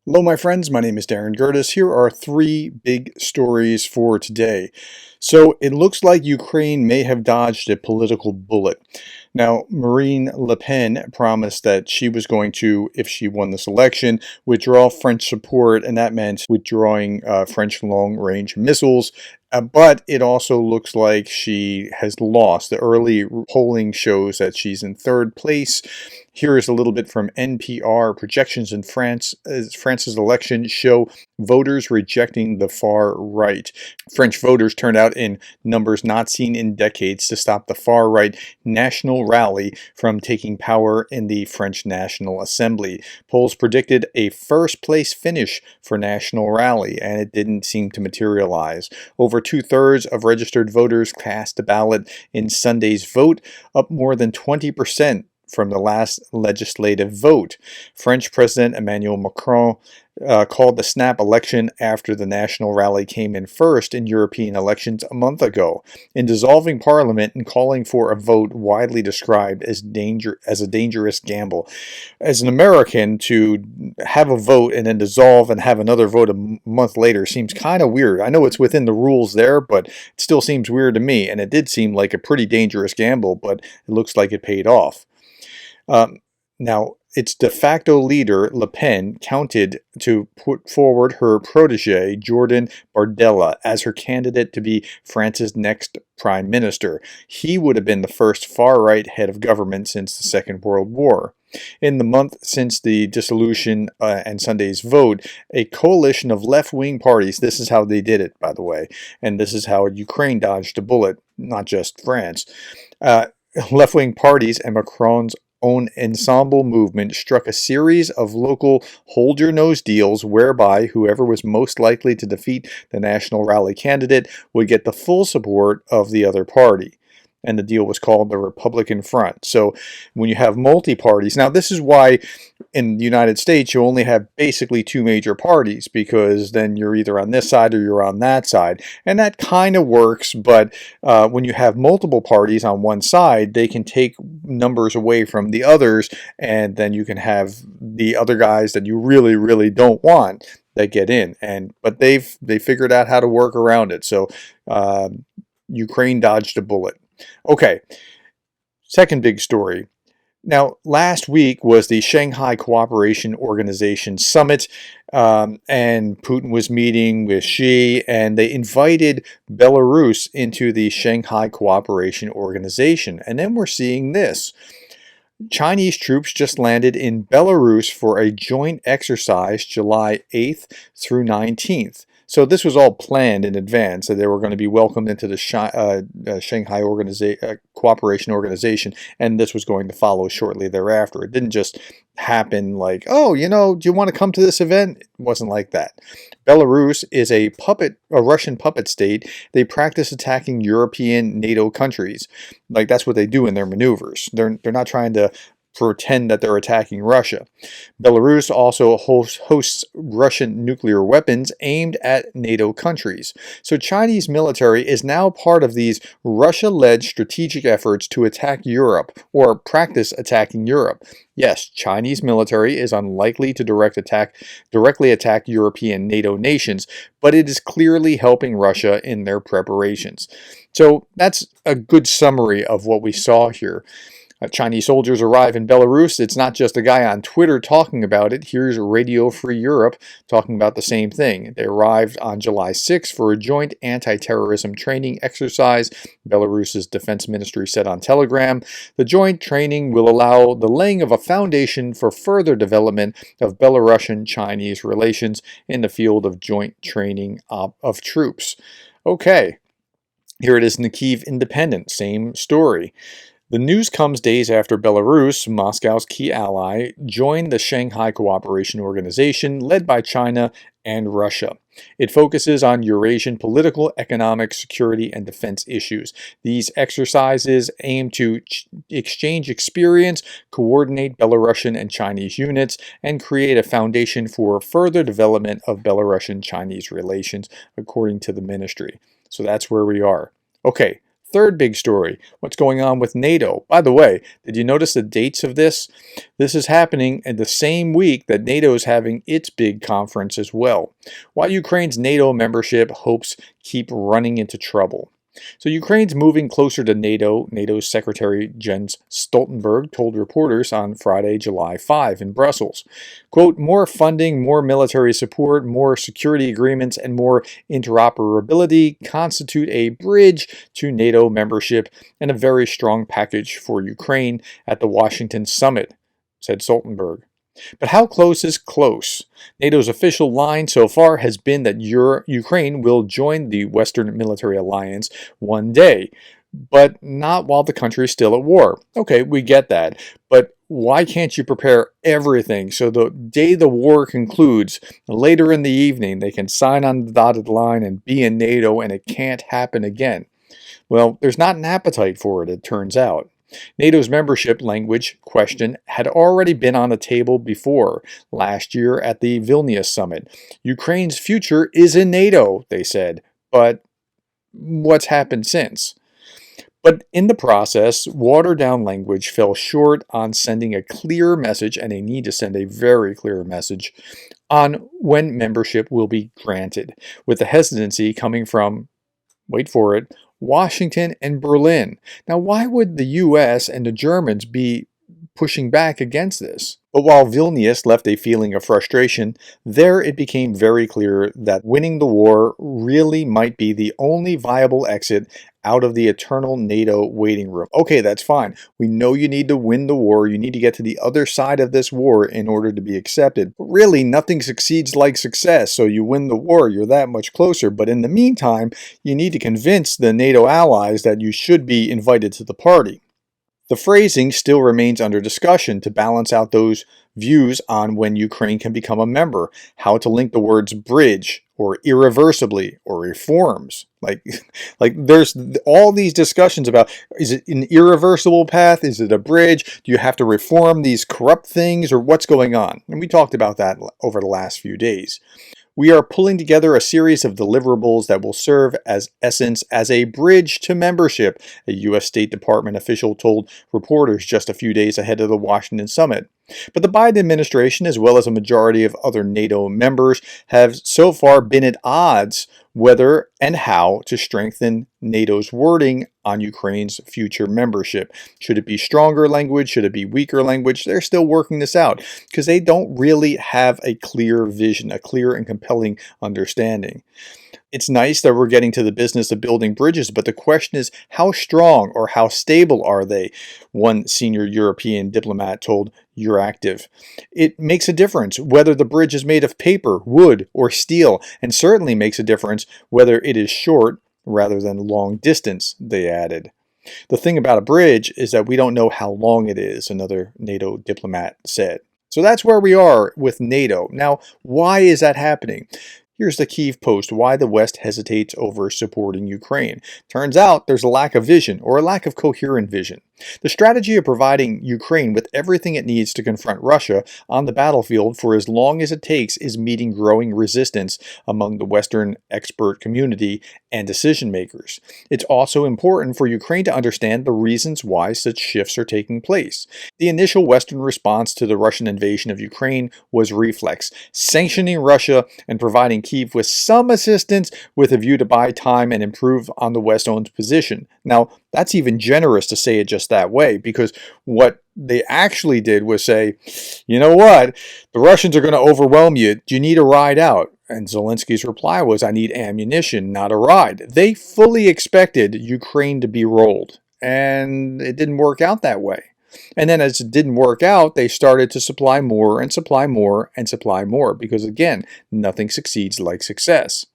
Hello, my friends. My name is Gerdes. Here are three big stories for today. So it looks like Ukraine may have dodged a political bullet. Now, Marine Le Pen promised that she was going to, if she won this election, withdraw French support, and that meant withdrawing French long-range missiles. But it also looks like she has lost. The early polling shows that she's in third place. Here is a little bit from NPR. Projections in France's election show voters rejecting the far right. French voters turned out in numbers not seen in decades to stop the far right national rally from taking power in the French National Assembly. Polls predicted a first-place finish for National Rally, and it didn't seem to materialize. Over two-thirds of registered voters cast a ballot in Sunday's vote, up more than 20% from the last legislative vote. French President Emmanuel Macron called the snap election after the national rally came in first in European elections a month ago. In dissolving parliament and calling for a vote widely described as a dangerous gamble. As an American, to have a vote and then dissolve and have another vote a month later seems kind of weird. I know it's within the rules there, but it still seems weird to me, and it did seem like a pretty dangerous gamble, but it looks like it paid off. Now, its de facto leader, Le Pen, counted to put forward her protege, Jordan Bardella, as her candidate to be France's next prime minister. He would have been the first far-right head of government since the Second World War. In the month since the dissolution and Sunday's vote, a coalition of left-wing parties, this is how they did it, by the way, and this is how Ukraine dodged a bullet, not just France. Left-wing parties and Macron's own ensemble movement struck a series of local hold-your-nose deals whereby whoever was most likely to defeat the national rally candidate would get the full support of the other party. And the deal was called the Republican Front. So when you have multi-parties, now this is why in the United States you only have basically two major parties, because then you're either on this side or you're on that side. And that kind of works, but when you have multiple parties on one side, they can take numbers away from the others, and then you can have the other guys that you really, really don't want that get in. But they figured out how to work around it. So Ukraine dodged a bullet. Okay, second big story. Now, last week was the Shanghai Cooperation Organization Summit, and Putin was meeting with Xi, and they invited Belarus into the Shanghai Cooperation Organization. And then we're seeing this. Chinese troops just landed in Belarus for a joint exercise July 8th through 19th. So this was all planned in advance, that they were going to be welcomed into the Shanghai Cooperation Organization, and this was going to follow shortly thereafter. It didn't just happen like, oh, do you want to come to this event? It wasn't like that. Belarus is a Russian puppet state. They practice attacking European NATO countries. Like, that's what they do in their maneuvers. They're not trying to pretend that they're attacking Russia. Belarus also hosts Russian nuclear weapons aimed at NATO countries. So Chinese military is now part of these Russia-led strategic efforts to attack Europe, or practice attacking Europe. Yes, Chinese military is unlikely to directly attack European NATO nations, but it is clearly helping Russia in their preparations. So that's a good summary of what we saw here. Chinese soldiers arrive in Belarus. It's not just a guy on Twitter talking about it. Here's Radio Free Europe talking about the same thing. They arrived on July 6th for a joint anti-terrorism training exercise, Belarus's defense ministry said on Telegram. The joint training will allow the laying of a foundation for further development of Belarusian-Chinese relations in the field of joint training of troops. Okay, here it is in the Kyiv Independent, same story. The news comes days after Belarus, Moscow's key ally, joined the Shanghai Cooperation Organization led by China and Russia. It focuses on Eurasian political, economic, security, and defense issues. These exercises aim to exchange experience, coordinate Belarusian and Chinese units, and create a foundation for further development of Belarusian-Chinese relations, according to the ministry. So that's where we are. Okay. Third big story, what's going on with NATO? By the way, did you notice the dates of this? This is happening in the same week that NATO is having its big conference as well, while Ukraine's NATO membership hopes keep running into trouble. So Ukraine's moving closer to NATO. NATO's Secretary Jens Stoltenberg told reporters on Friday, July 5 in Brussels, quote, more funding, more military support, more security agreements, and more interoperability constitute a bridge to NATO membership and a very strong package for Ukraine at the Washington summit, said Stoltenberg. But how close is close? NATO's official line so far has been that Ukraine will join the Western military alliance one day, but not while the country is still at war. Okay, we get that, but why can't you prepare everything so the day the war concludes, later in the evening, they can sign on the dotted line and be in NATO and it can't happen again? Well, there's not an appetite for it, it turns out. NATO's membership language question had already been on the table before, last year at the Vilnius summit. Ukraine's future is in NATO, they said, but what's happened since? But in the process, watered-down language fell short on sending a clear message, and they need to send a very clear message, on when membership will be granted, with the hesitancy coming from, wait for it, Washington and Berlin. Now, why would the US and the Germans be pushing back against this? But while Vilnius left a feeling of frustration, there it became very clear that winning the war really might be the only viable exit out of the eternal NATO waiting room. Okay, that's fine. We know you need to win the war. You need to get to the other side of this war in order to be accepted. But really, nothing succeeds like success. So you win the war, you're that much closer. But in the meantime, you need to convince the NATO allies that you should be invited to the party. The phrasing still remains under discussion to balance out those views on when Ukraine can become a member, how to link the words bridge or irreversibly or reforms. Like there's all these discussions about, is it an irreversible path? Is it a bridge? Do you have to reform these corrupt things, or what's going on? And we talked about that over the last few days. We are pulling together a series of deliverables that will serve as essence as a bridge to membership, a U.S. State Department official told reporters just a few days ahead of the Washington summit. But the Biden administration, as well as a majority of other NATO members, have so far been at odds whether and how to strengthen NATO's wording on Ukraine's future membership. Should it be stronger language? Should it be weaker language? They're still working this out because they don't really have a clear vision, a clear and compelling understanding. It's nice that we're getting to the business of building bridges, but the question is, how strong or how stable are they? One senior European diplomat told Euractiv. It makes a difference whether the bridge is made of paper, wood, or steel, and certainly makes a difference whether it is short rather than long distance, they added. The thing about a bridge is that we don't know how long it is, another NATO diplomat said. So that's where we are with NATO. Now, why is that happening? Here's the Kyiv Post, why the West hesitates over supporting Ukraine. Turns out there's a lack of vision, or a lack of coherent vision. The strategy of providing Ukraine with everything it needs to confront Russia on the battlefield for as long as it takes is meeting growing resistance among the Western expert community and decision makers. It's also important for Ukraine to understand the reasons why such shifts are taking place. The initial Western response to the Russian invasion of Ukraine was reflex, sanctioning Russia and providing Kyiv with some assistance with a view to buy time and improve on the West-owned position. Now, that's even generous to say it just that way, because what they actually did was say, you know what, the Russians are going to overwhelm you. Do you need a ride out? And Zelensky's reply was, I need ammunition, not a ride. They fully expected Ukraine to be rolled, and it didn't work out that way. And then as it didn't work out, they started to supply more and supply more and supply more, because again, nothing succeeds like success.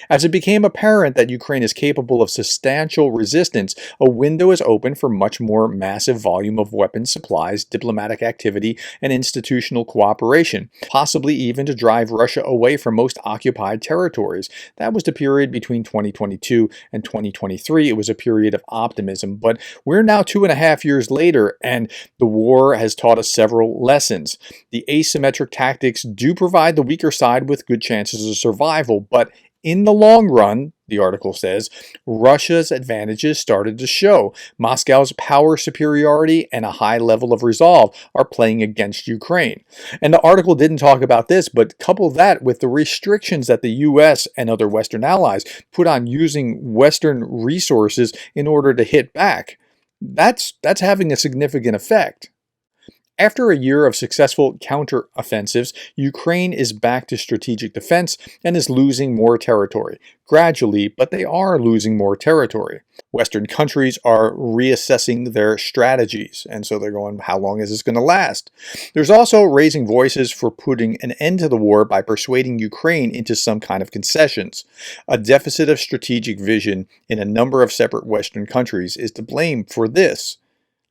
As it became apparent that Ukraine is capable of substantial resistance, a window is open for much more massive volume of weapons supplies, diplomatic activity, and institutional cooperation, possibly even to drive Russia away from most occupied territories. That was the period between 2022 and 2023. It was a period of optimism, but we're now 2.5 years later, and the war has taught us several lessons. The asymmetric tactics do provide the weaker side with good chances of survival, but in the long run, the article says, Russia's advantages started to show. Moscow's power superiority and a high level of resolve are playing against Ukraine. And the article didn't talk about this, but couple that with the restrictions that the US and other Western allies put on using Western resources in order to hit back. That's having a significant effect. After a year of successful counteroffensives, Ukraine is back to strategic defense and is losing more territory. Gradually, but they are losing more territory. Western countries are reassessing their strategies, and so they're going, how long is this going to last? There's also raising voices for putting an end to the war by persuading Ukraine into some kind of concessions. A deficit of strategic vision in a number of separate Western countries is to blame for this.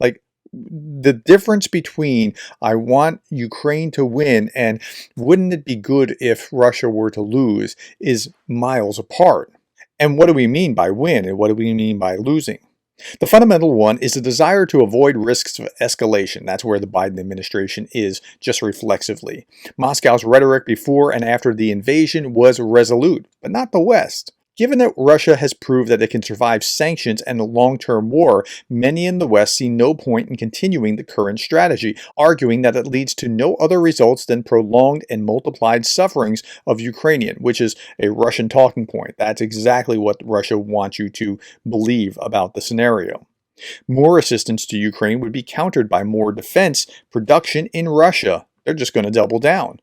Like, the difference between I want Ukraine to win and wouldn't it be good if Russia were to lose is miles apart. And what do we mean by win and what do we mean by losing? The fundamental one is the desire to avoid risks of escalation. That's where the Biden administration is, just reflexively. Moscow's rhetoric before and after the invasion was resolute, but not the West. Given that Russia has proved that it can survive sanctions and a long-term war, many in the West see no point in continuing the current strategy, arguing that it leads to no other results than prolonged and multiplied sufferings of Ukrainian, which is a Russian talking point. That's exactly what Russia wants you to believe about the scenario. More assistance to Ukraine would be countered by more defense production in Russia. They're just going to double down.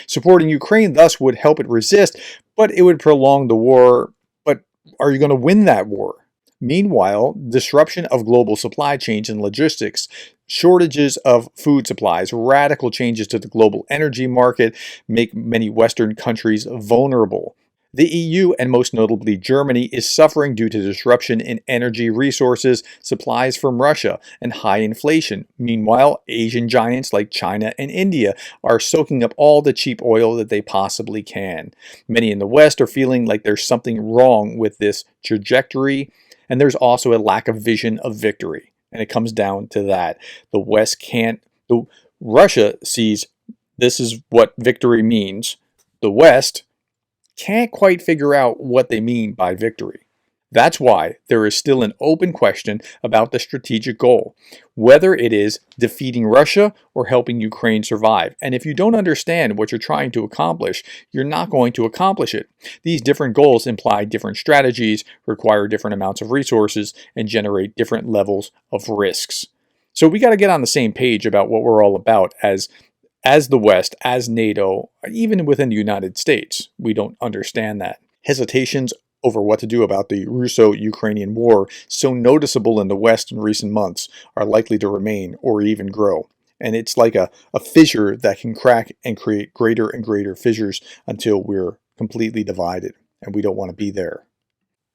Supporting Ukraine thus would help it resist, but it would prolong the war. But are you going to win that war? Meanwhile, disruption of global supply chains and logistics, shortages of food supplies, radical changes to the global energy market make many Western countries vulnerable. The EU, and most notably Germany, is suffering due to disruption in energy resources, supplies from Russia, and high inflation. Meanwhile, Asian giants like China and India are soaking up all the cheap oil that they possibly can. Many in the West are feeling like there's something wrong with this trajectory, and there's also a lack of vision of victory. And it comes down to that. The West can't, Russia sees this is what victory means. The West can't quite figure out what they mean by victory. That's why there is still an open question about the strategic goal, whether it is defeating Russia or helping Ukraine survive. And if you don't understand what you're trying to accomplish, you're not going to accomplish it. These different goals imply different strategies, require different amounts of resources, and generate different levels of risks. So we got to get on the same page about what we're all about as the West, as NATO, even within the United States. We don't understand that. Hesitations over what to do about the Russo-Ukrainian war, so noticeable in the West in recent months, are likely to remain or even grow. And it's like a fissure that can crack and create greater and greater fissures until we're completely divided, and we don't want to be there.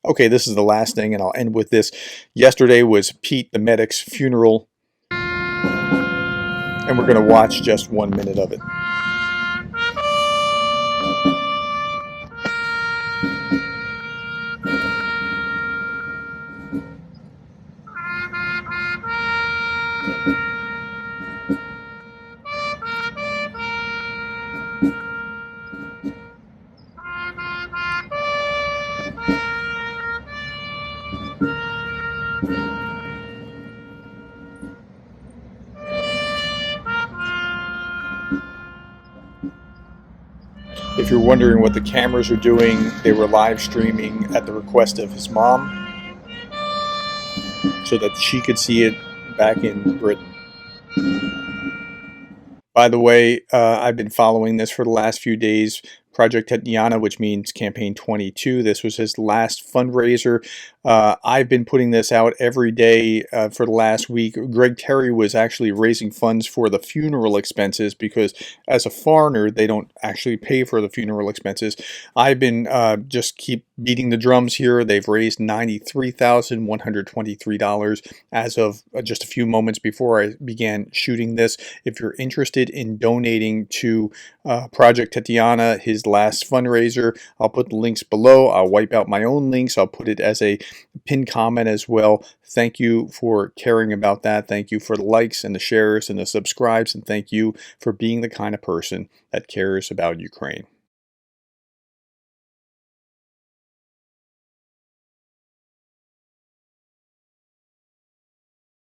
Okay, this is the last thing, and I'll end with this. Yesterday was Pete the medic's funeral, and we're going to watch just 1 minute of it. If you're wondering what the cameras are doing, they were live streaming at the request of his mom so that she could see it back in Britain. By the way, I've been following this for the last few days. Project Tatiana, which means Campaign 22. This was his last fundraiser. I've been putting this out every day for the last week. Greg Terry was actually raising funds for the funeral expenses because as a foreigner, they don't actually pay for the funeral expenses. I've been just keep beating the drums here. They've raised $93,123 as of just a few moments before I began shooting this. If you're interested in donating to Project Tatiana, his last fundraiser, I'll put the links below. I'll wipe out my own links. I'll put it as a pinned comment as well. Thank you for caring about that. Thank you for the likes and the shares and the subscribes. And thank you for being the kind of person that cares about Ukraine.